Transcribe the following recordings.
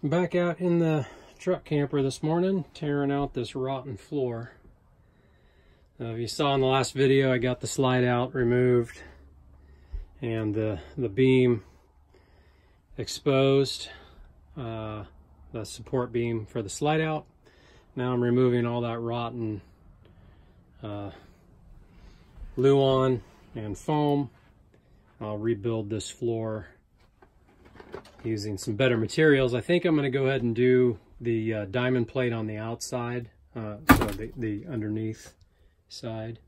Back out in the truck camper this morning, tearing out this rotten floor. If you saw in the last video, I got the slide out removed and the beam exposed, the support beam for the slide out. Now I'm removing all that rotten Luan and foam. I'll rebuild this floor using some better materials. I think I'm going to go ahead and do the diamond plate on the outside, so the underneath side,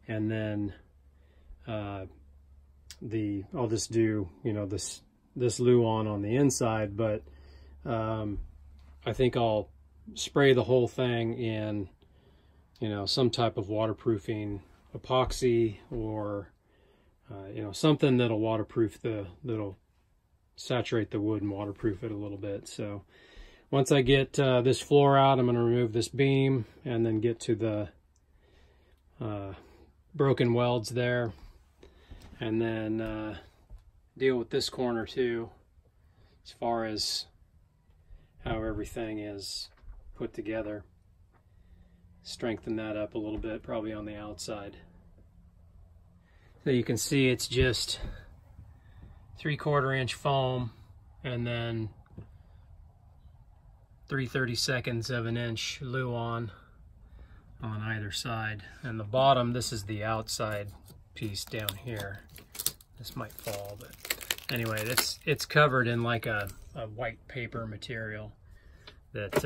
and then I'll just do, you know, this Luan on the inside, but I think I'll spray the whole thing in, you know, some type of waterproofing epoxy, or you know, something that'll waterproof that'll saturate the wood and waterproof it a little bit. So once I get this floor out, I'm going to remove this beam and then get to the broken welds there, and then deal with this corner too, as far as how everything is put together. Strengthen that up a little bit, probably on the outside. So you can see it's just 3/4 inch foam and then 3/32 of an inch Luan on either side. And the bottom, this is the outside piece down here. This might fall, but anyway, it's covered in like a white paper material that's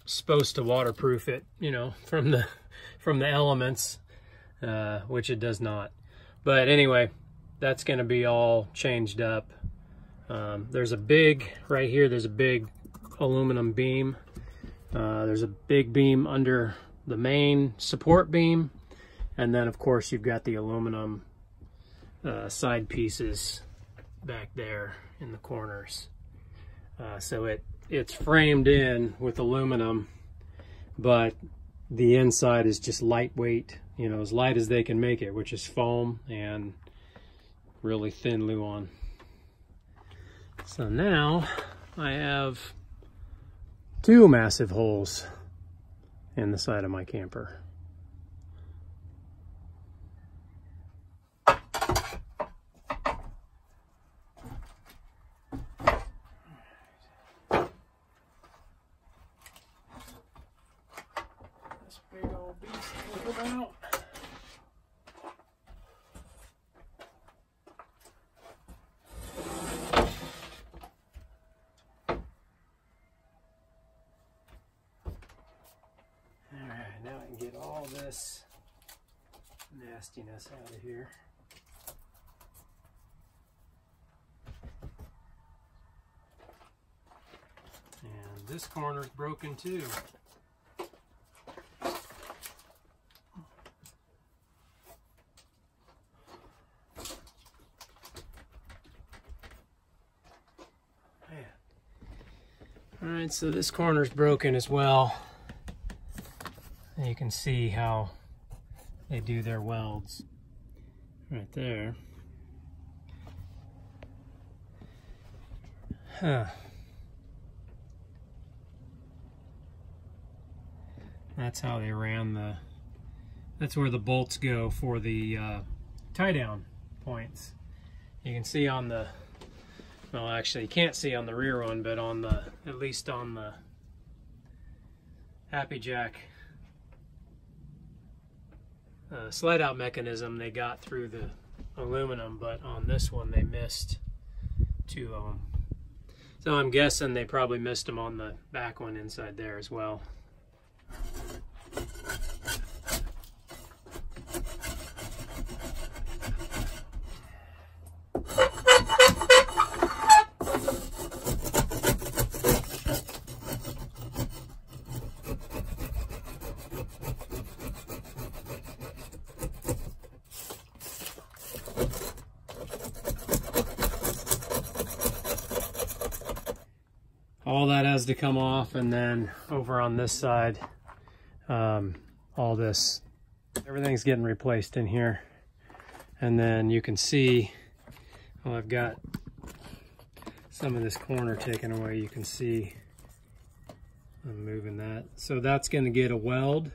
supposed to waterproof it, you know, from the elements, which it does not. But anyway, that's going to be all changed up. There's a big, right here, there's a big aluminum beam. There's a big beam under the main support beam. And then, of course, you've got the aluminum side pieces back there in the corners. So it's framed in with aluminum, but the inside is just lightweight, you know, as light as they can make it, which is foam and really thin Luan. So now I have two massive holes in the side of my camper. This big old beast will come out. Now I can get all this nastiness out of here. And this corner's broken too. All right, so this corner's broken as well. And you can see how they do their welds right there. That's how they ran that's where the bolts go for the tie down points. You can see on the, well, actually you can't see on the rear one, but on the, at least on the Happy Jack slide out mechanism, they got through the aluminum, but on this one they missed two of them. So I'm guessing they probably missed them on the back one inside there as well. All that has to come off, and then over on this side, all this, everything's getting replaced in here. And then you can see, well, I've got some of this corner taken away. You can see I'm moving that. So that's going to get a weld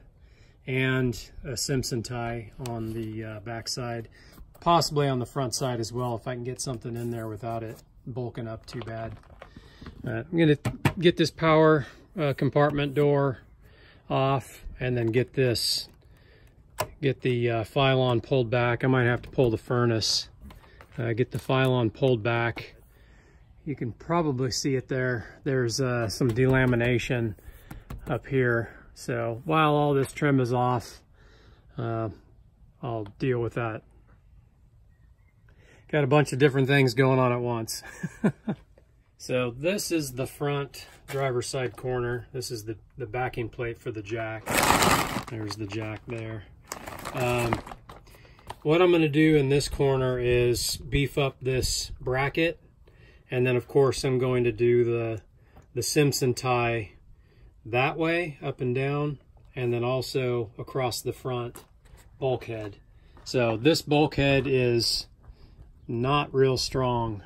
and a Simpson tie on the back side, possibly on the front side as well, if I can get something in there without it bulking up too bad. I'm going to get this power compartment door off, and then get the pylon pulled back. I might have to pull the furnace. Get the pylon pulled back. You can probably see it there. There's some delamination up here. So while all this trim is off, I'll deal with that. Got a bunch of different things going on at once. So this is the front driver's side corner. This is the backing plate for the jack. There's the jack there. What I'm going to do in this corner is beef up this bracket, and then of course I'm going to do the Simpson tie that way, up and down, and then also across the front bulkhead. So this bulkhead is not real strong,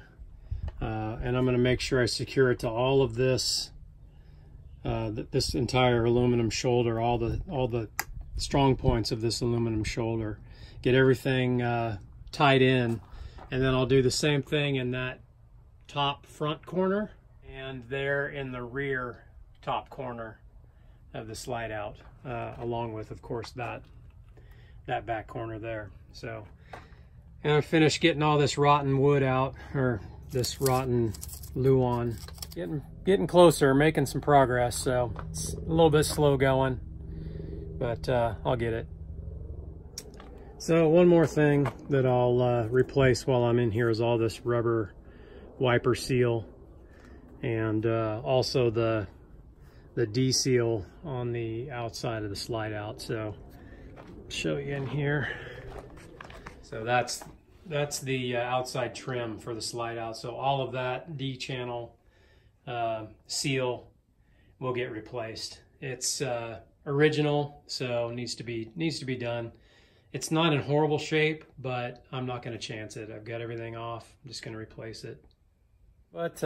and I'm going to make sure I secure it to all of this, this entire aluminum shoulder, all the strong points of this aluminum shoulder. Get everything tied in, and then I'll do the same thing in that top front corner and there in the rear top corner of the slide out, along with, of course, that back corner there. So, and I finished getting all this rotten wood out, or this rotten Luan. Getting closer, making some progress. So it's a little bit slow going, but I'll get it. So one more thing that I'll replace while I'm in here is all this rubber wiper seal, and also the D-seal on the outside of the slide out. So I'll show you in here. So that's the outside trim for the slide out. So all of that D-channel seal will get replaced. It's original, so needs to be done. It's not in horrible shape, but I'm not going to chance it. I've got everything off. I'm just going to replace it. But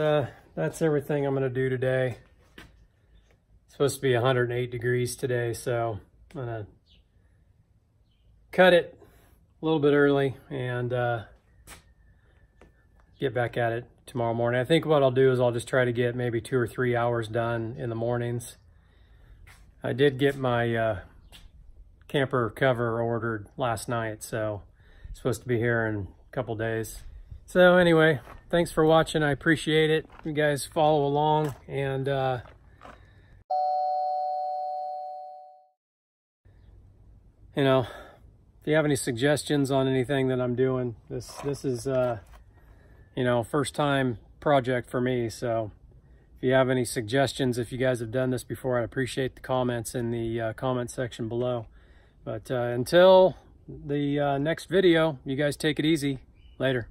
that's everything I'm going to do today. It's supposed to be 108 degrees today, so I'm going to cut it a little bit early and get back at it tomorrow morning. I think what I'll do is I'll just try to get maybe 2 or 3 hours done in the mornings. I did get my camper cover ordered last night, so it's supposed to be here in a couple days. So anyway, thanks for watching. I appreciate it. You guys follow along, and you know, if you have any suggestions on anything that I'm doing, this is you know, first time project for me. So if you have any suggestions, if you guys have done this before, I'd appreciate the comments in the comment section below. But until the next video, you guys take it easy. Later.